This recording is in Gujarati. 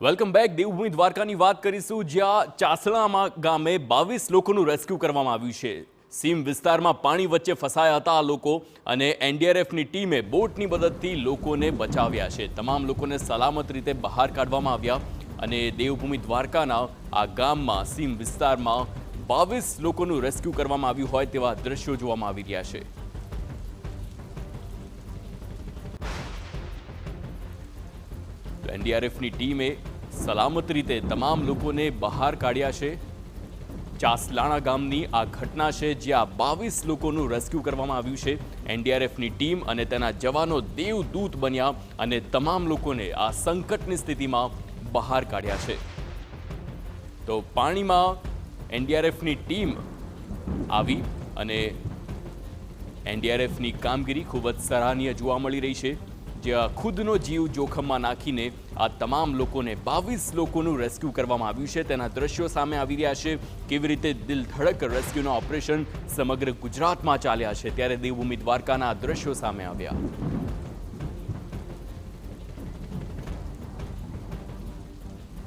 Welcome back. દેવભૂમિ દ્વારકાની વાત કરીશું, જ્યાં ચાસણા ગામે 22 લોકોનું રેસ્ક્યુ કરવામાં આવ્યું છે. સીમ વિસ્તારમાં પાણી વચ્ચે ફસાયા હતા આ લોકો અને એનડીઆરએફની ટીમે બોટની મદદથી લોકોને બચાવ્યા છે. તમામ લોકોને સલામત રીતે બહાર કાઢવામાં આવ્યા અને દેવભૂમિ દ્વારકાના આ ગામમાં સીમ વિસ્તારમાં 22 લોકોનું રેસ્ક્યુ કરવામાં આવ્યું હોય તેવા દ્રશ્યો જોવામાં આવી રહ્યા છે. એનડીઆરએફની ટીમે સલામત રીતે તમામ લોકોને બહાર કાઢ્યા છે. ચાસલાણા ગામની આ ઘટના છે, જ્યાં 22 લોકોનું રેસ્ક્યુ કરવામાં આવ્યું છે. એનડીઆરએફની ટીમ અને તેના જવાનો દેવદૂત બન્યા અને તમામ લોકોને આ સંકટની સ્થિતિમાં બહાર કાઢ્યા છે. તો પાણીમાં એનડીઆરએફની ટીમ આવી અને એનડીઆરએફની કામગીરી ખૂબ જ સરાહનીય જોવા મળી રહી છે, જ્યાં ખુદનો જીવ જોખમમાં નાખીને આ તમામ લોકોને 22 લોકોનું રેસ્ક્યુ કરવામાં આવ્યું છે. તેના દ્રશ્યો સામે આવી રહ્યા છે. કેવી રીતે દિલધડક રેસ્ક્યુના ઓપરેશન સમગ્ર ગુજરાતમાં ચાલ્યા છે, ત્યારે દેવભૂમિ દ્વારકાના દ્રશ્યો સામે આવ્યા.